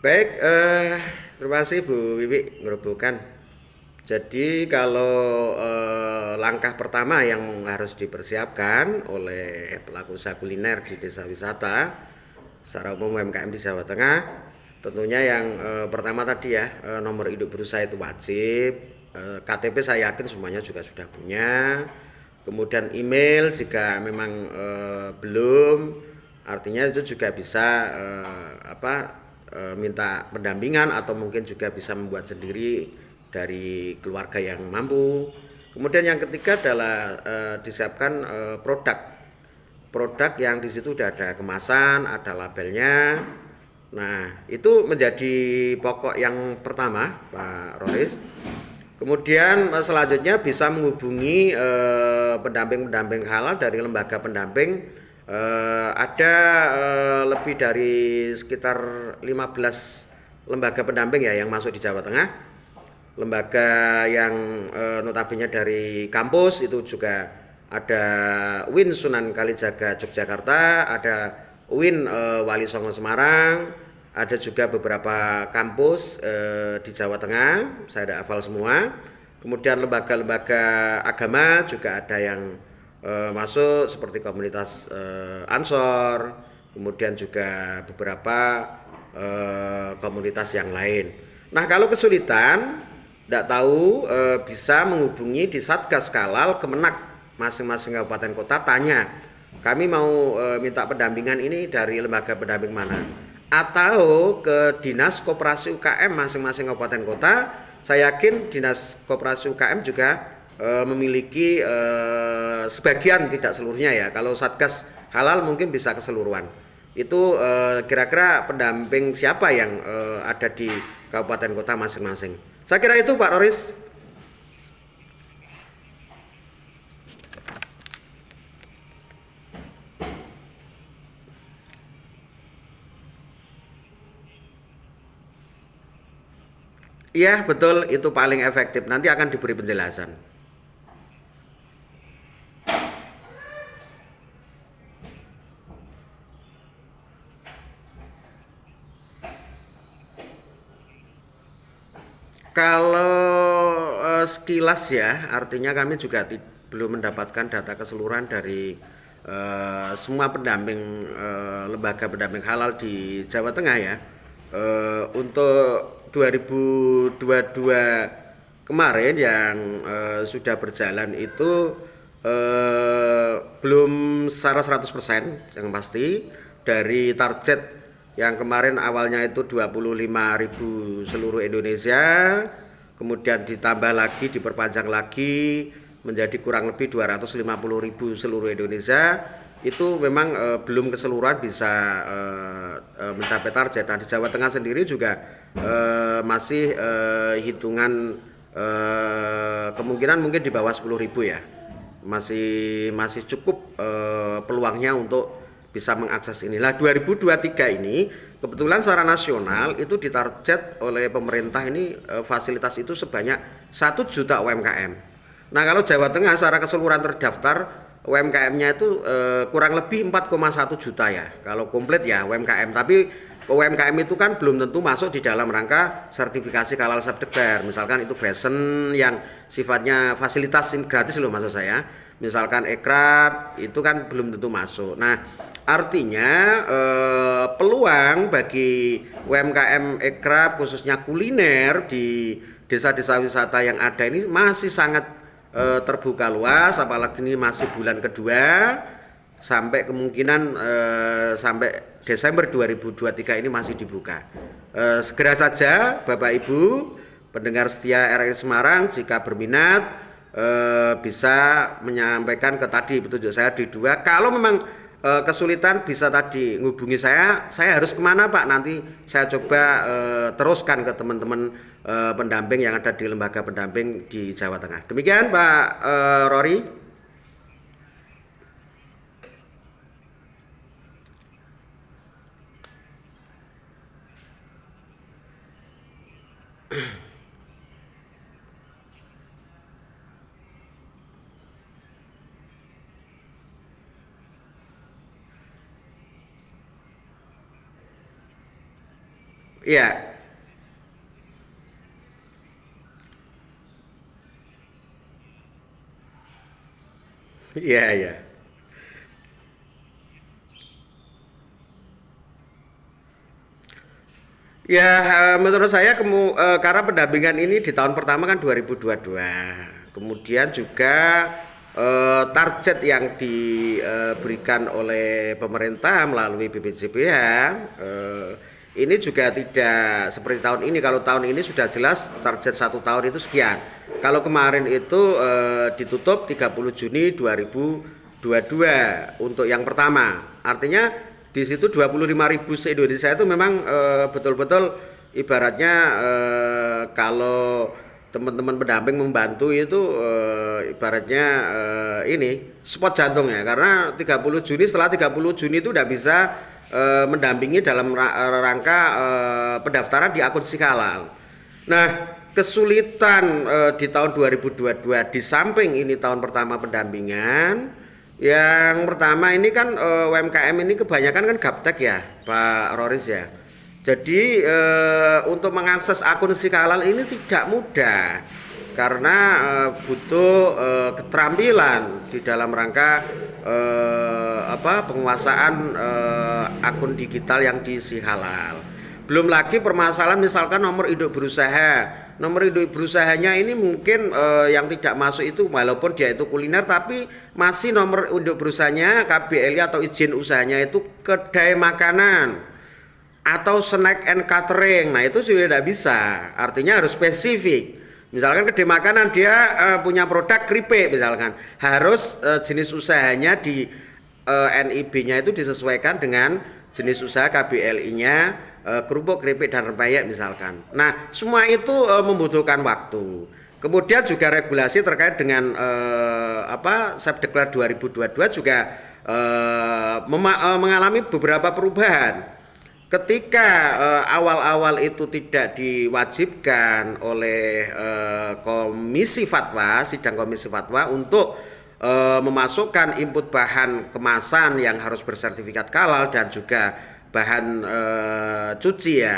Baik, terima kasih Bu Wiwi ngerobohkan. Jadi kalau langkah pertama yang harus dipersiapkan oleh pelaku usaha kuliner di desa wisata, secara umum UMKM di Jawa Tengah, tentunya yang pertama tadi ya, nomor induk berusaha itu wajib. KTP saya yakin semuanya juga sudah punya. Kemudian email jika memang belum, artinya itu juga bisa minta pendampingan atau mungkin juga bisa membuat sendiri dari keluarga yang mampu. Kemudian yang ketiga adalah disiapkan produk yang di situ sudah ada kemasan, ada labelnya. Nah, itu menjadi pokok yang pertama, Pak Roris. Kemudian selanjutnya bisa menghubungi pendamping-pendamping halal dari lembaga pendamping. Ada lebih dari sekitar 15 lembaga pendamping ya yang masuk di Jawa Tengah. Lembaga yang notabene dari kampus itu juga ada UIN Sunan Kalijaga Yogyakarta, ada UIN Wali Songo Semarang, ada juga beberapa kampus di Jawa Tengah, saya tidak hafal semua. Kemudian lembaga-lembaga agama juga ada yang masuk seperti komunitas Ansor, kemudian juga beberapa komunitas yang lain. Nah, kalau kesulitan tidak tahu bisa menghubungi di Satgas Kalal Kemenak masing-masing kabupaten kota, tanya kami mau minta pendampingan ini dari lembaga pendamping mana, atau ke Dinas Koperasi UKM masing-masing kabupaten kota. Saya yakin Dinas Koperasi UKM juga memiliki sebagian, tidak seluruhnya ya. Kalau Satgas Halal mungkin bisa keseluruhan. Itu kira-kira pendamping siapa yang ada di kabupaten kota masing-masing. Saya kira itu Pak Roris. Iya betul, itu paling efektif. Nanti akan diberi penjelasan. Kalau sekilas ya, artinya kami juga belum mendapatkan data keseluruhan dari semua pendamping lembaga pendamping halal di Jawa Tengah ya. Untuk 2022 kemarin yang sudah berjalan itu belum secara 100% yang pasti dari target yang kemarin awalnya itu 25.000 seluruh Indonesia, kemudian ditambah lagi, diperpanjang lagi menjadi kurang lebih 250.000 seluruh Indonesia. Itu memang belum keseluruhan bisa mencapai target. Nah, di Jawa Tengah sendiri juga masih hitungan kemungkinan mungkin di bawah 10.000 ya. Masih cukup peluangnya untuk bisa mengakses inilah. 2023 ini kebetulan secara nasional itu ditarget oleh pemerintah ini fasilitas itu sebanyak 1 juta UMKM. Nah, kalau Jawa Tengah secara keseluruhan terdaftar UMKM-nya itu kurang lebih 4,1 juta ya kalau komplit ya UMKM. Tapi UMKM itu kan belum tentu masuk di dalam rangka sertifikasi halal Sabdekber. Misalkan itu fashion yang sifatnya fasilitas gratis loh maksud saya. Misalkan ekrab itu kan belum tentu masuk. Nah, artinya peluang bagi UMKM ekrab khususnya kuliner di desa-desa wisata yang ada ini masih sangat terbuka luas, apalagi ini masih bulan kedua, sampai kemungkinan sampai Desember 2023 ini masih dibuka. Segera saja Bapak Ibu pendengar setia RRI Semarang, jika berminat bisa menyampaikan ke tadi petunjuk saya di dua. Kalau memang kesulitan bisa tadi ngubungi saya harus kemana Pak, nanti saya coba teruskan ke teman-teman pendamping yang ada di lembaga pendamping di Jawa Tengah. Demikian Pak Rory. Iya, iya, iya. Ya, menurut saya karena pendampingan ini di tahun pertama kan 2022. Kemudian juga target yang diberikan oleh pemerintah melalui BPJPH ini juga tidak seperti tahun ini. Kalau tahun ini sudah jelas target 1 tahun itu sekian. Kalau kemarin itu ditutup 30 Juni 2022 untuk yang pertama. Artinya di situ 25.000 se-Indonesia itu memang betul-betul ibaratnya kalau teman-teman pendamping membantu itu ibaratnya ini spot jantung ya, karena 30 Juni setelah 30 Juni itu udah bisa mendampingi dalam rangka pendaftaran di akun Sikalal. Nah, kesulitan di tahun 2022 di samping ini tahun pertama pendampingan, yang pertama ini kan UMKM ini kebanyakan kan gaptek ya, Pak Roris ya. Jadi untuk mengakses akun Sikalal ini tidak mudah karena butuh keterampilan di dalam rangka penguasaan akun digital yang di Sihalal. Belum lagi permasalahan misalkan nomor induk berusaha. Nomor induk berusahanya ini mungkin yang tidak masuk itu walaupun dia itu kuliner, tapi masih nomor induk berusahanya KBLI atau izin usahanya itu kedai makanan atau snack and catering. Nah, itu sudah tidak bisa. Artinya harus spesifik. Misalkan kedai makanan dia punya produk keripik misalkan, harus jenis usahanya di NIB-nya itu disesuaikan dengan jenis usaha KBLI-nya, kerupuk, keripik dan rempeyek misalkan. Nah, semua itu membutuhkan waktu. Kemudian juga regulasi terkait dengan Sepdeklar 2022 juga mengalami beberapa perubahan. Ketika awal-awal itu tidak diwajibkan oleh Komisi Fatwa, sidang Komisi Fatwa untuk memasukkan input bahan kemasan yang harus bersertifikat halal dan juga bahan cuci ya,